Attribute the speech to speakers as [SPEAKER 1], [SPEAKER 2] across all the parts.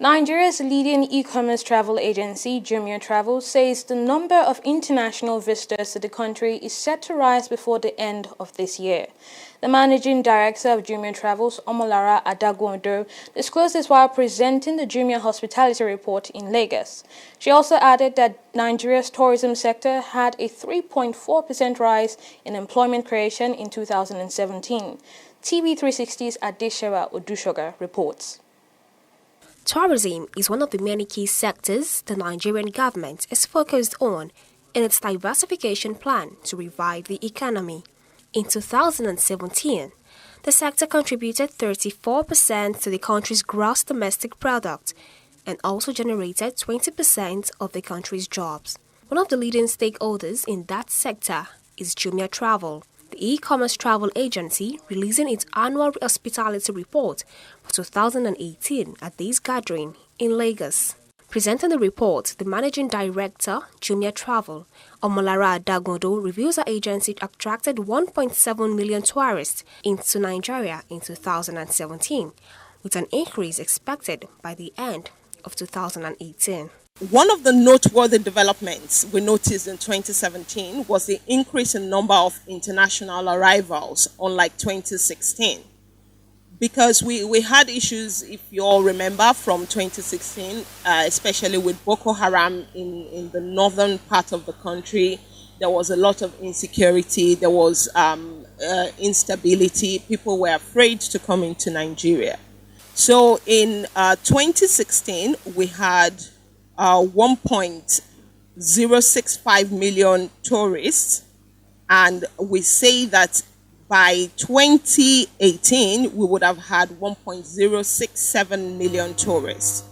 [SPEAKER 1] Nigeria's leading e-commerce travel agency, Jumia Travel, says the number of international visitors to the country is set to rise before the end of this year. The managing director of Jumia Travels, Omolara Adagondo, disclosed this while presenting the Jumia Hospitality Report in Lagos. She also added that Nigeria's tourism sector had a 3.4% rise in employment creation in 2017. TV360's Adeshewa Odushoga reports.
[SPEAKER 2] Tourism is one of the many key sectors the Nigerian government is focused on in its diversification plan to revive the economy. In 2017, the sector contributed 34% to the country's gross domestic product and also generated 20% of the country's jobs. One of the leading stakeholders in that sector is Jumia Travel, the e-commerce travel agency releasing its annual hospitality report for 2018 at this gathering in Lagos. Presenting the report, the managing director, Jumia Travel, Omolara Adagondo, reveals the agency attracted 1.7 million tourists into Nigeria in 2017, with an increase expected by the end of 2018.
[SPEAKER 3] One of the noteworthy developments we noticed in 2017 was the increase in number of international arrivals, unlike 2016. Because we had issues, if you all remember, from 2016, especially with Boko Haram in the northern part of the country. There was a lot of insecurity, there was instability, people were afraid to come into Nigeria. So in 2016, we had 1.065 million tourists, and we say that by 2018 we would have had 1.067 million tourists.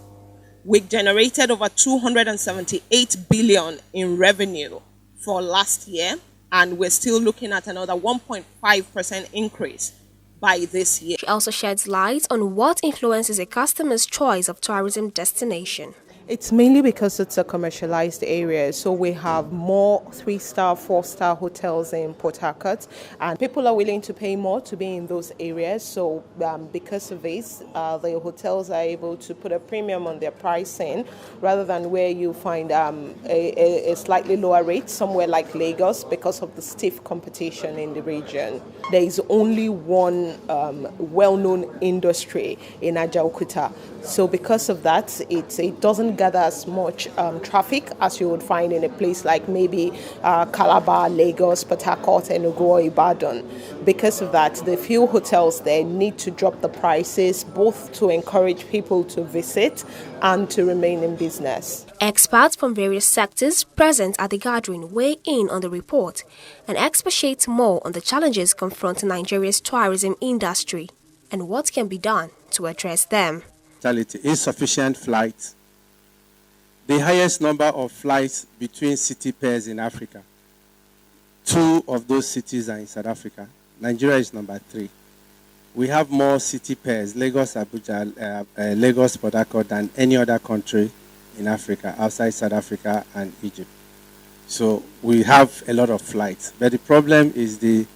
[SPEAKER 3] We generated over 278 billion in revenue for last year, and we're still looking at another 1.5% increase by this year.
[SPEAKER 2] She also sheds light on what influences a customer's choice of tourism destination.
[SPEAKER 4] It's mainly because it's a commercialized area, so we have more 3-star, 4-star hotels in Port Harcourt, and people are willing to pay more to be in those areas. So because of this, the hotels are able to put a premium on their pricing, rather than where you find a slightly lower rate somewhere like Lagos because of the stiff competition in the region. There is only one well-known industry in Ajaokuta, so because of that, it doesn't gather as much traffic as you would find in a place like maybe Calabar, Lagos, Port Harcourt, Enugu, or Ibadan. Because of that, the few hotels there need to drop the prices, both to encourage people to visit and to remain in business.
[SPEAKER 2] Experts from various sectors present at the gathering weigh in on the report and expatiate more on the challenges confronting Nigeria's tourism industry and what can be done to address them.
[SPEAKER 5] Insufficient flights. The highest number of flights between city pairs in Africa. 2 of those cities are in South Africa. Nigeria is number 3. We have more city pairs, Lagos, Abuja, Lagos, Port Harcourt, than any other country in Africa, outside South Africa and Egypt. So we have a lot of flights. But the problem is the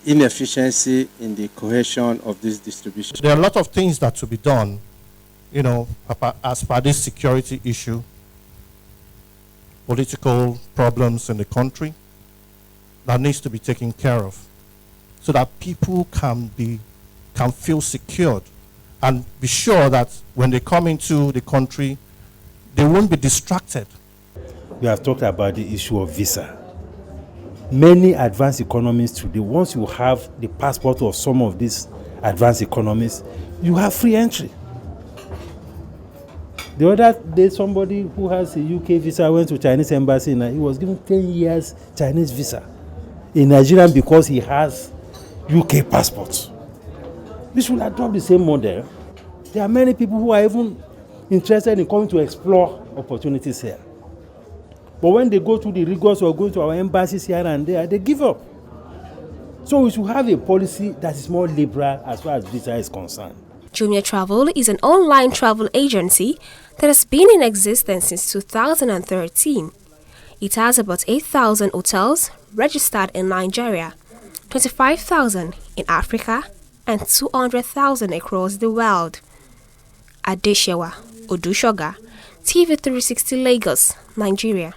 [SPEAKER 5] inefficiency in the cohesion of this distribution.
[SPEAKER 6] There are a lot of things that to be done, as per this security issue, political problems in the country that needs to be taken care of, so that people can feel secured and be sure that when they come into the country, they won't be distracted.
[SPEAKER 7] We have talked about the issue of visa. Many advanced economies today, once you have the passport of some of these advanced economies, you have free entry. The other day, somebody who has a UK visa went to Chinese embassy and he was given 10 years Chinese visa in Nigeria because he has UK passport. We should adopt the same model. There are many people who are even interested in coming to explore opportunities here. But when they go to the rigors or go to our embassies here and there, they give up. So we should have a policy that is more liberal as far as visa is concerned.
[SPEAKER 2] Jumia Travel is an online travel agency that has been in existence since 2013. It has about 8,000 hotels registered in Nigeria, 25,000 in Africa, and 200,000 across the world. Adeshewa Odushoga, TV 360 Lagos, Nigeria.